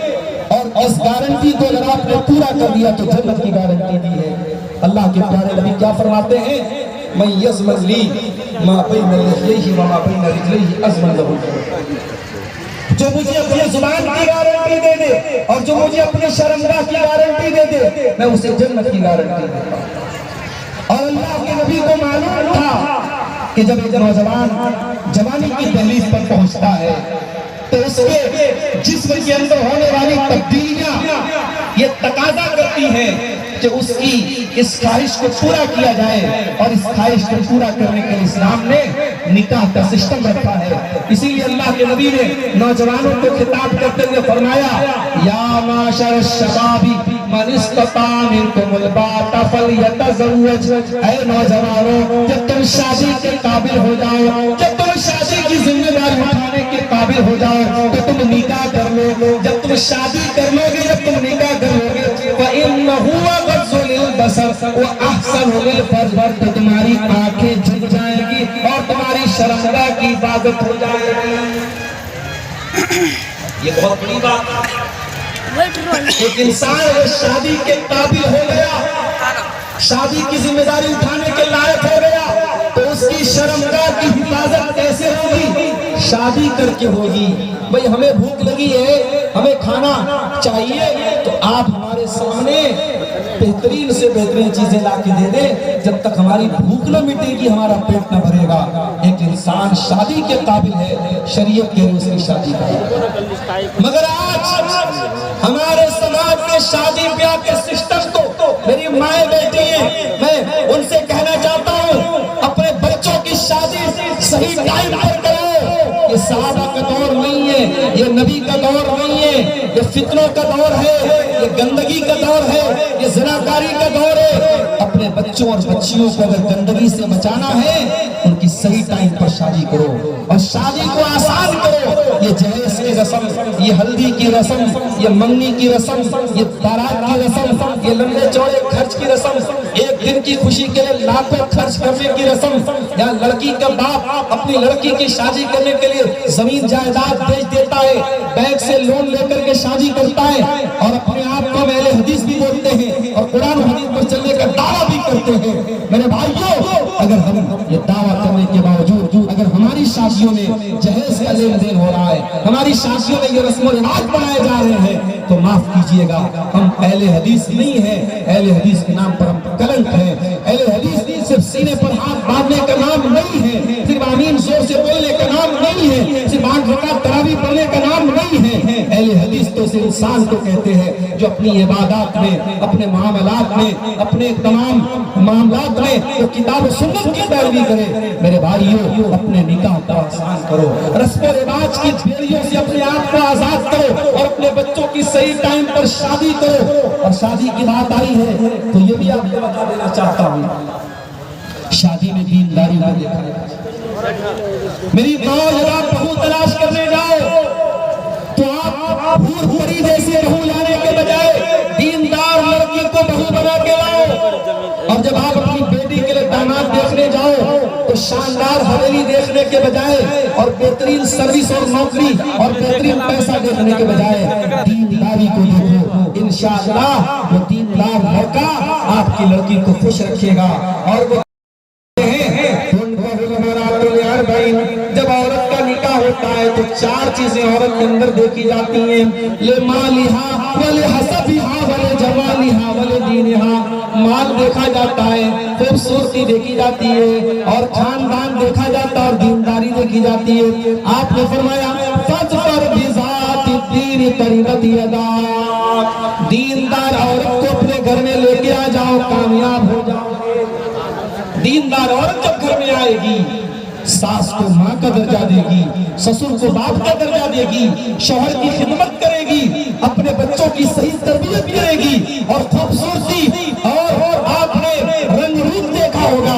B: اور اس گارنٹی کو اگر آپ نے پورا کر دیا تو جنت کی گارنٹی دی ہے۔ اللہ کے پیارے نبی کیا فرماتے ہیں؟ من یضمن لی ما بین لحیہ وما بین رجلیہ اضمن لہ الجنہ۔ جو مجھے اپنی زبان کی گارنٹی دے دے اور جو مجھے اپنی شرمگاہ کی گارنٹی دے دے، میں اسے جنت کی گارنٹی دیتا ہوں۔ اور اللہ کے نبی کو معلوم تھا کہ جب ایک نوجوان جوانی کی دہلیز پر پہنچتا ہے تو اس کے جسم کے اندر ہونے والی تبدیلیاں یہ تقاضا کرتی ہیں کہ اس کی اس خواہش کو پورا کیا جائے، اور اس خواہش کو پورا کرنے کے لیے اسلام نے نکاح کا سسٹم رکھا ہے۔ اسی لیے اللہ کے نبی نے نوجوانوں کو خطاب کرتے ہوئے فرمایا یا معاشر الشباب من استطاع منکم الباءۃ فلیتزوج۔ اے نوجوانوں، جب تم شادی کے قابل ہو جاؤ، جب تم شادی کی ذمہ داری اٹھانے کے قابل ہو جاؤ تو تم نکاح کر لو۔ جب تم شادی کر لو گے، جب تم نکاح کر لو گے، فإنہ غض للبصر وأحسن للفرج، تو تمہاری آنکھیں جھک جائیں گی اور تمہاری شرمگاہ کی حفاظت ہو جائے گی۔ یہ بہت بڑی بات ہے۔ ایک انسان اگر شادی کے قابل ہو گیا، شادی کی ذمہ داری اٹھانے کے لائق ہو گیا، تو اس کی شرمگاہ کی حفاظت کیسے ہوگی؟ شادی کر کے ہوگی۔ بھئی ہمیں بھوک لگی ہے، ہمیں کھانا چاہیے، تو آپ ہمارے سامنے بہترین سے بہترین چیزیں لا کے دے دیں، جب تک ہماری بھوک نہ مٹے گی ہمارا پیٹ نہ بھرے گا۔ ایک انسان شادی کے قابل ہے، شریعت کے روز کی شادی کا، مگر آج شادی بیاہ کے سسٹم کو میری مائیں بیٹی ہیں، میں ان سے کہنا چاہتا ہوں اپنے بچوں کی شادی صحیح ٹائم پر کرو۔ یہ صحابہ کا دور نہیں ہے، یہ نبی کا دور نہیں ہے، یہ فتنوں کا دور ہے، یہ گندگی کا دور ہے، یہ زناکاری کا دور ہے۔ اپنے بچوں اور بچیوں کو اگر گندگی سے بچانا ہے ان کی صحیح ٹائم پر شادی کرو اور شادی کو آسان کرو۔ یہ جہیز کی رسم، یہ ہلدی کی رسم، یہ منگنی کی رسم، یہ بارات کی رسم، یہ لمبے چوڑے خرچ کی رسم، ایک دن کی خوشی کے لیے لاکھوں خرچ کرنے کی رسم، یا لڑکی کا باپ اپنی لڑکی کی شادی کرنے کے لیے زمین جائیداد بیچ دیتا ہے، بینک سے لون لے کر کے شادی کرتا ہے اور اپنے آپ کو اہل حدیث بھی بولتے ہیں اور قرآن و حدیث پر چلنے کا دعویٰ بھی کرتے ہیں۔ میرے بھائیوں، اگر ہم یہ دعویٰ کرنے کے باوجود اگر ہماری شادیوں میں جہیز کا لین دین ہو رہا ہے، ہماری شادیوں میں یہ رسم و رواج بنائے جا رہے ہیں، تو معاف کیجئے گا، ہم اہل حدیث نہیں ہیں۔ اہل حدیث کے نام پر ہم کلنک ہیں۔ اہل حدیث صرف سینے پر ہاتھ باندھنے کا نام نہیں ہے، صرف آمین زور سے بولنے کا نام نہیں ہے، صرف 8 رکعت تراویح پڑھنے کا نام نہیں ہے۔ اہل حدیث تو اس انسان کو کہتے ہیں جو اپنی عبادات میں، اپنے معاملات میں، اپنے تمام معاملات میں جو کتاب و سنت کی پیروی کرے۔ میرے بھائیوں، اپنے نکاح کو آسان کرو، رسم و رواج کی بیڑیوں سے اپنے آپ کو آزاد کرو اور اپنے بچوں کی صحیح ٹائم پر شادی کرو۔ اور شادی کی بات آئی ہے تو یہ بھی آپ کو بتا دینا چاہتا ہوں، شادی میں دینداری نہ دیکھا جائے۔ میری ماں، جب آپ بہو تلاش کرنے جاؤ تو آپ حور پری جیسی بہو لانے کے بجائے دیندار لڑکی کو بہو بنا کے لاؤ، اور جب آپ اپنی بیٹی کے لیے داماد دیکھنے جاؤ تو شاندار حویلی دیکھنے کے بجائے اور بہترین سروس اور نوکری اور بہترین پیسہ دیکھنے کے بجائے دینداری کو دیکھو۔ انشاءاللہ وہ دیندار لڑکا آپ کی لڑکی کو خوش رکھے گا۔ اور وہ جب عورت کا نکاح ہوتا ہے تو 4 چیزیں عورت کے اندر دیکھی جاتی ہیں، لمالہا ولحسبہا ولجمالہا ولدینہا۔ مال دیکھا جاتا ہے، خوبصورتی دیکھی جاتی ہے، اور خاندان دیکھا جاتا ہے، اور دینداری دیکھی جاتی ہے۔ آپ نے فرمایا فَاظْفَرْ بِذَاتِ الدِّینِ تَرِبَتْ یَدَاکَ، دیندار عورت کو اپنے گھر میں لے کے آ جاؤ، کامیاب ہو جاؤ گے۔ دیندار عورت جب گھر میں آئے گی، ساس کو ماں کا درجہ دے گی، سسر کو باپ کا درجہ دے گی، شوہر کی خدمت کرے گی، اپنے بچوں کی صحیح تربیت کرے گی، اور خوبصورتی اور آپ نے رنگ روپ دیکھا ہوگا،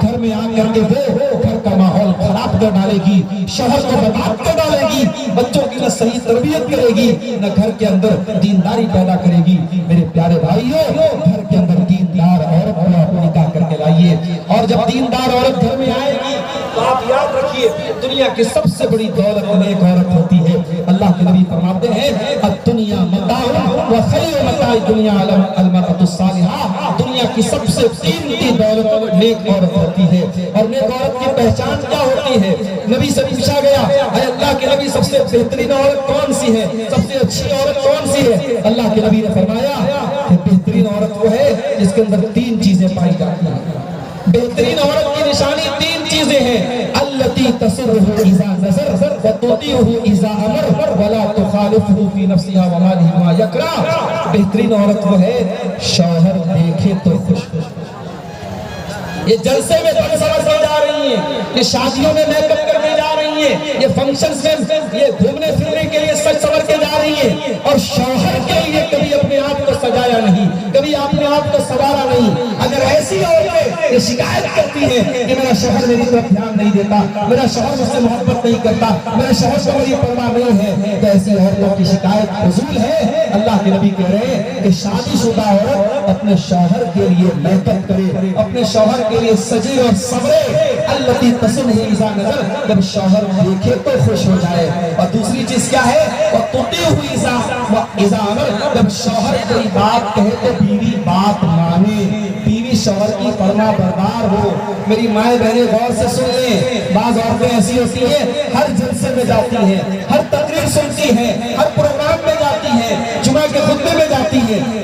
B: گھر میں آ کر کے وہ گھر کا ماحول خراب کر ڈالے گی، شوہر کو برباد کر ڈالے گی، بچوں کی نہ صحیح تربیت کرے گی، نہ گھر کے اندر دینداری پیدا کرے گی۔ میرے پیارے بھائیوں، گھر کے اندر دیندار عورت کو نکاح کر کے لائیے، اور جب دیندار عورت گھر میں آئے گی تو آپ یاد رکھیے دنیا کی سب سے بڑی دولت نیک عورت ہوتی ہے۔ اللہ کے نبی فرماتے ہیں الدنیا متاع وخیر متاع الدنیا المرأة الصالحہ، دنیا کی سب سے قیمتی دولت نیک عورت ہوتی ہے۔ اور نیک عورت کی پہچان کیا ہوتی ہے؟ نبی سے پوچھا گیا اے اللہ کے نبی سب سے بہترین عورت کون سی ہے، سب سے اچھی عورت کون سی ہے؟ اللہ کے نبی نے فرمایا کہ بہترین عورت وہ ہے جس کے اندر 3 چیزیں پائی جاتی ہیں۔ بہترین عورت کی نشانی 3 چیزیں ہیں، التی تسرہ اذا نظر وتطیعہ اذا امر ولا تخالفہ فی نفسہا ومالہ ما یکرہ۔ بہترین عورت وہ ہے شوہر دیکھے تو خوش ہو۔ یہ جلسے میں بن سمجھ کے جا رہی ہیں، یہ شادیوں میں میک اپ کرنے جا رہی ہیں، یہ فنکشنز میں یہ گھومنے پھرنے کے لیے سج سور کے جا رہی ہیں، اور شوہر کے لیے کبھی اپنے آپ کو سجایا نہیں، کبھی اپنے آپ کو سوارا نہیں۔ اگر ایسی عورتیں یہ شکایت کرتی ہیں کہ میرا شوہر میری طرف دھیان نہیں دیتا، میرا شوہر مجھ سے محبت نہیں کرتا، میرا شوہر کو میری پرواہ نہیں ہے، تو ایسی عورتوں کی شکایت فضول ہے۔ اللہ کے نبی کہہ رہے ہیں کہ شادی شدہ عورت اپنے شوہر کے لیے میک اپ کرے، اپنے شوہر کے لیے سجے اور سورے، التی تسرہ اذا نظر، جب شوہر دیکھے تو خوش ہو جائے۔ اور دوسری چیز کیا ہے؟ وتطیعہ اذا امر، جب شوہر کوئی بات کہے تو بیوی بات مانے، بیوی شوہر کی فرما بردار ہو۔ میری مائیں بہنیں غور سے سن لیں، بعض عورتیں ایسی ہوتی ہیں ہر جلسے میں جاتی ہیں، ہر تقریر سنتی ہیں، ہر پروگرام میں جاتی ہیں، جمعہ کے خطبے میں جاتی ہیں،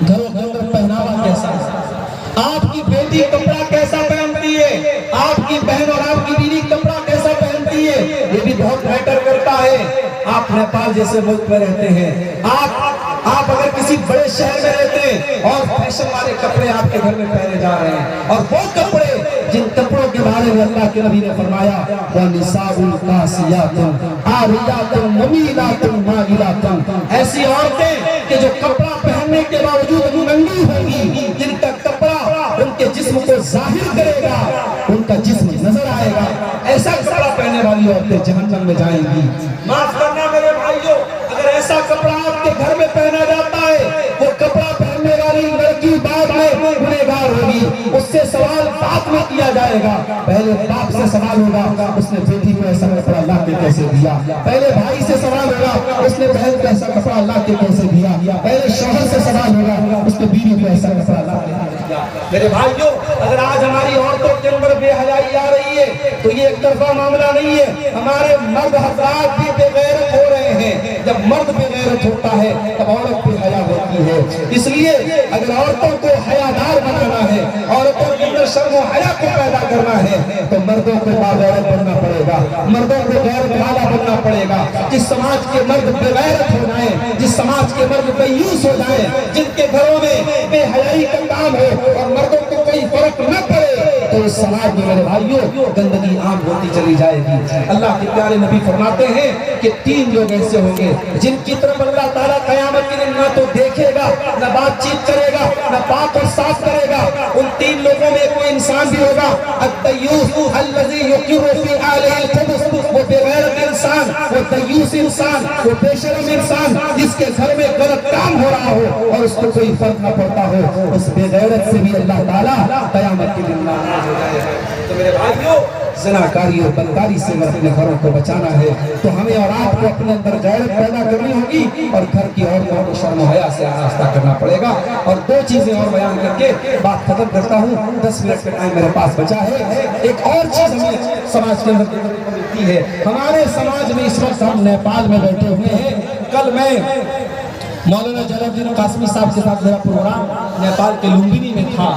B: گھروں کے اندر پہناوا کیسا ہے، آپ کی بیٹی کپڑا کیسا پہنتی ہے، آپ کی بہن اور آپ کی بیوی کپڑا کیسا پہنتی ہے، یہ بھی بہت میٹر کرتا ہے۔ آپ نیپال جیسے ملک میں رہتے ہیں، آپ اگر کسی بڑے شہر میں رہتے ہیں اور فیشن والے کپڑے آپ کے گھر میں پہنے جا رہے ہیں، اور وہ کپڑے جن کپڑوں کے بارے میں اللہ کے نبی نے فرمایا وَنِسَاءٌ قَاسِيَاتٌ عَارِيَاتٌ مُمِيلَاتٌ مَائِلَاتٌ، ایسی عورتیں کہ جو کپڑا پہننے کے باوجود ننگی ہوں گی، جن کا کپڑا ان کے جسم کو ظاہر کرے گا، ان کا جسم نظر آئے گا، ایسا کپڑا پہننے والی عورتیں جہنم میں جائیں گی۔ معاف کرنا میرے بھائیوں، اگر ایسا کپڑا آپ کے گھر میں پہنا جاتا ہے، وہ کپڑا پہننے والی لڑکی بعد میں گنہگار ہوگی، اس سے سوال بعد میں کیا جائے گا۔ پہلے باپ سے سوال ہوگا اس نے بیٹی کو ایسا کپڑا لا کے کیسے دیا، پہلے بھائی سے سوال ہوگا اس نے بہن کو ایسا کپڑا لا کے کیسے دیا، پہلے شوہر سے سوال ہوگا اس نے بیوی کو ایسا کپڑا لا کے دیا۔ میرے بھائیوں، اگر آج ہماری عورتوں کے اندر بے حیائی آ رہی ہے تو یہ ایک طرفہ معاملہ نہیں ہے، ہمارے مرد حضرات بھی بے غیرت ہو رہے ہیں۔ جب مرد بے غیرت ہوتا ہے تب عورت بے حیا ہوتی ہے۔ اس لیے اگر عورتوں کو حیادار بنانا ہے، عورتوں کے اندر شرم و حیا کو پیدا کرنا ہے تو مردوں کو باغیرت بننا پڑے گا، مردوں کو غیرت والا بننا پڑے گا۔ جس سماج کے مرد بے غیرت ہو جائیں، جس سماج کے مرد بیوس ہو جائیں، جن کے گھروں میں بے حیائی کا کام ہو اور مردوں کو کوئی فرق نہ پڑے تو اس سماج میں میرے بھائیوں گندگی عام ہوتی چلی جائے گی۔ اللہ کے پیارے نبی فرماتے ہیں کہ 3 لوگ ایسے ہوں گے جن کی طرف اللہ تعالیٰ قیامت کے دن نہ تو دیکھے گا، نہ بات چیت کرے گا، نہ پاک اور صاف کرے گا۔ ان 3 لوگوں میں کوئی انسان بھی ہوگا الدیوس الذی یقر فی اہلہ الخبث، وہ بے غیرت انسان، وہ دیوس انسان، وہ بے شرم انسان جس کے گھر میں غلط کام ہو رہا ہو اور اس کو کوئی فرق نہ پڑتا ہو، اس بے غیرت سے بھی اللہ تعالیٰ قیامت کے دن ناراض ہو جائے گا۔ تو میرے بھائیوں، زناکاری اور بدکاری سے اگر اپنے گھروں کو بچانا ہے تو ہمیں اور آپ کو اپنے اندر غیرت پیدا کرنی ہوگی اور گھر کی عورتوں کو شرم و حیا سے آراستہ کرنا پڑے گا۔ اور 2 چیزیں اور بیان کر کے بات ختم کرتا ہوں، 10 منٹ کا ٹائم میرے پاس بچا ہے۔ ایک اور چیز ہمیں سماج کے اندر ملتی ہے، ہمارے سماج میں اس وقت ہم نیپال میں بیٹھے ہوئے ہیں۔ کل میں مولانا جلال الدین قاسمی صاحب کے ساتھ میرا پروگرام نیپال کے لمبینی میں تھا۔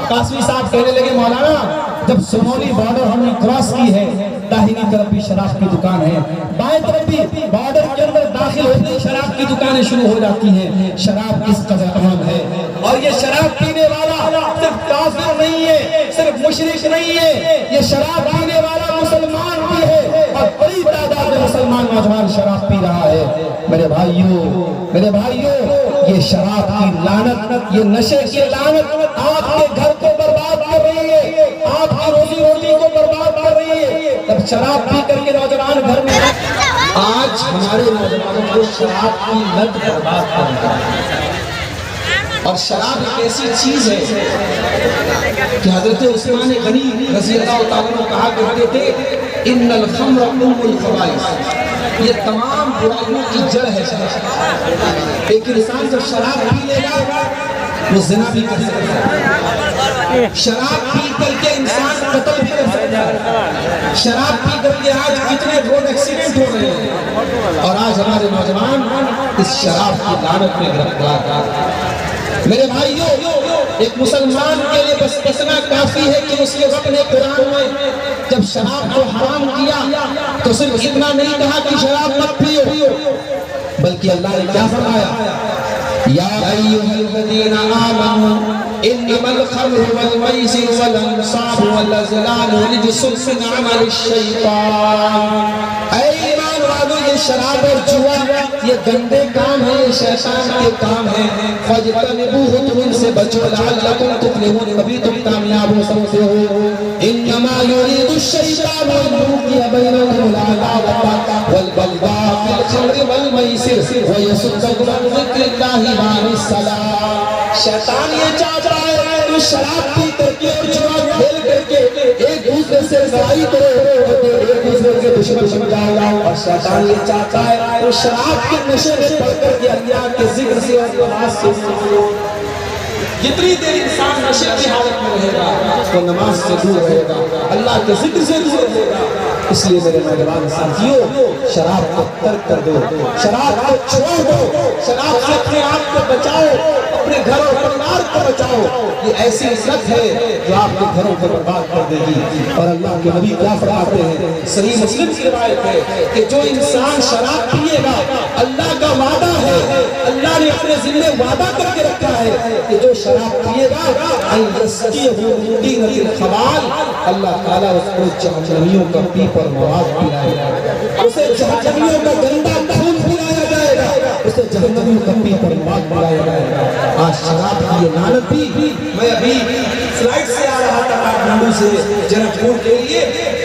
B: قاسمی صاحب کہنے لگے مولانا جب سمولی بارڈر ہم نے کراس کی ہے، داہنی طرف بھی شراب کی دکان ہے، بائیں طرف بھی بارڈر کے اندر داخل ہوتے شراب کی دکانیں شروع ہو جاتی ہیں۔ شراب کس قدر عام ہے، اور یہ شراب پینے والا صرف کافر نہیں ہے، صرف مشرک نہیں ہے، یہ شراب پینے والا مسلمان بھی ہے اور بڑی تعداد میں مسلمان نوجوان شراب پی رہا ہے۔ میرے بھائیوں، یہ شراب کی لعنت، یہ نشے کی لعنت آپ کے گھر کو برباد کر رہی ہے، آپ کی روزی روٹی کو برباد کر رہی ہے۔ جب شراب پی کر کے نوجوان گھر میں، آج ہمارے نوجوانوں کو شراب کی لت برباد کر رہی ہے۔ اور شراب ایک ایسی چیز ہے کہ حضرت عثمان غنی رضی اللہ تعالیٰ عنہ کہا کرتے تھے ان الخمر ام الخبائث، یہ تمام برائیوں کی جڑ ہے شراب۔ ایک انسان جب شراب پی لے گا وہ زنا بھی کر سکتا ہے، شراب پی کر کے انسان قتل بھی کر سکتا ہے، شراب پی کر کے آج کتنے روڈ ایکسیڈنٹ ہو رہے ہیں اور آج ہمارے نوجوان اس شراب کی لعنت میں گرفتار ہیں۔ میرے بھائیوں، ایک مسلمان کے لیے بس اتنا کافی ہے کہ اس کے رب نے قرآن میں جب شراب کو حرام کیا تو صرف اتنا نہیں کہا کہ شراب مت پیو، بلکہ اللہ نے کیا فرمایا یا ایھا الذین آمنوا انما الخمر والمیسر والانصاب والازلام رجس من عمل الشیطان، اے ایمان والو یہ شراب اور جوا یہ گندے کام ہیں، یہ شیطان کے کام ہیں، فاجتنبوہ تم ان سے بچو لعلکم تفلحون کبھی تم کامیاب ہو سکتے ہو۔ انما یرید الشیطان ان یوقع بینکم العداوۃ والبغضاء فی الخمر والمیسر ویصدکم عن ذکر اللہ وعن الصلاۃ، شیطان یہ چاہتا ہے تو شراب پی کر کے اور جوا کھیل کر کے ایک دوسرے سے لڑائی کرو اور ایک دوسرے کے دشمن بن جاؤ، اور شیطان یہ چاہتا ہے تو شراب کے نشے میں پڑ کر کے اللہ کے ذکر سے اور نماز سے جتنی دیر انسان نشے کی حالت میں رہے گا وہ نماز سے دور رہے گا، اللہ کے ذکر سے دور رہے گا۔ اس لیے میرے نوجوان ساتھیوں شراب کو ترک کر دو، شراب کو چھوڑ دو، شراب سے اپنے آپ کو بچاؤ، اپنے گھر اور پریوار کو بچاؤ۔ یہ ایسی لت ہے جو آپ کے گھروں کو برباد کر دے گی۔ اور اللہ کے نبی کیا فرماتے ہیں، صحیح مسلم کی روایت ہے کہ جو انسان شراب پیے گا، اللہ کا وعدہ ہے، اللہ نے اپنے ذمہ وعدہ کر کے رکھا ہے کہ جو شراب پیے گا اللہ تعالیٰ اس کو جہنمیوں کا پیپ اور مواد پلائے گا، اسے جہنمیوں کا گندا خون پلایا جائے گا، اسے جہنمیوں کا پیپ اور مواد پلایا جائے گا۔ آج شراب کی یہ لعنت بھی، میں ابھی فلائٹ سے آ رہا تھا کاٹمانڈو سے جنک پور کے لیے،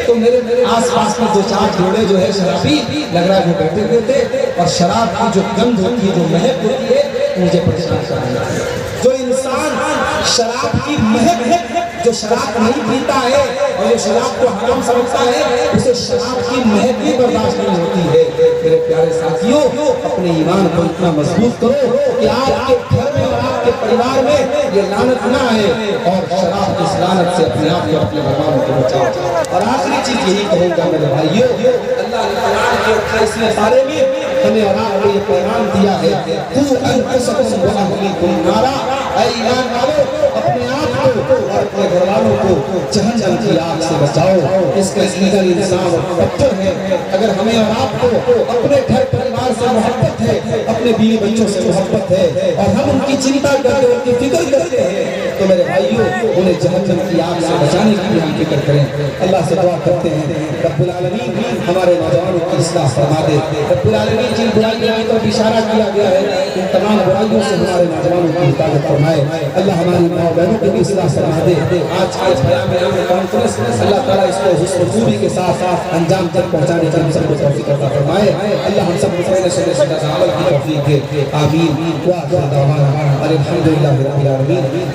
B: تو میرے آس پاس میں 2-4 جوڑے جو ہے شرابی لگ رہا ہے وہ بیٹھے ہوئے تھے، اور شراب کی جو گند ہوتی ہے، جو مہک ہوتی ہے، مجھے پریشان کر رہا ہے۔ جو انسان شراب کی مہک ہے، جو شراب نہیں پیتا ہے اور جو شراب کو حرام سمجھتا ہے، اسے شراب کی مہک بھی برداشت نہیں ہوتی ہے۔ میرے پیارے ساتھیوں، اپنے ایمان کو اتنا مضبوط کرو کہ آپ کے گھر میں اور آپ کے پریوار میں یہ لعنت نہ آئے، اور شراب کی اس لعنت سے اپنے آپ کو اپنے گھروں کو بچاؤ۔ اور آخری چیز یہی کہوں گا میرے بھائیوں، اللہ تعالیٰ کے 28ویں پارے میں ہمیں اور آپ کو یہ پیغام دیا ہے، قُوا أَنفُسَكُمْ وَأَهْلِيكُمْ نَارًا، اے ایمان والو اپنے آپ کو اور اپنے گھر والوں کو جہنم کی آگ سے بچاؤ۔ اس کا ایندھن انسان اور پتھر ہے۔ اگر ہمیں اور آپ کو اپنے گھر پریوار سے محبت ہے، اپنے بیوی بچوں سے محبت ہے، اور ہم ان کی چنتا کرتے ہیں، ان کی فکر کرتے ہیں، تو میرے بھائیوں انہیں جہنم کی آگ سے بچانے کی بھی ہم فکر کریں۔ اللہ سے دعا کرتے ہیں رب العالمین ہمارے نوجوانوں کی اصلاح فرما دے۔ رب العالمین جن برائیوں کی طرف اشارہ کیا گیا ہے، ان تمام برائیوں سے ہمارے نوجوانوں کی حفاظت فرمائے۔ اللہ ہماری ماں بہنوں کی بھی اصلاح فرما دے۔ آج کے بیان میں ہمیں کانفرنس اللہ تعالیٰ اس کو حسن و خوبی کے ساتھ انجام تک پہنچانے کی ہم سب کو توفیق عطا فرمائے۔ اللہ ہم سب کو فعل سنت عمل کی توفیق دے۔ آمین۔ وآخر دعوانا الحمدللہ رب العالمین۔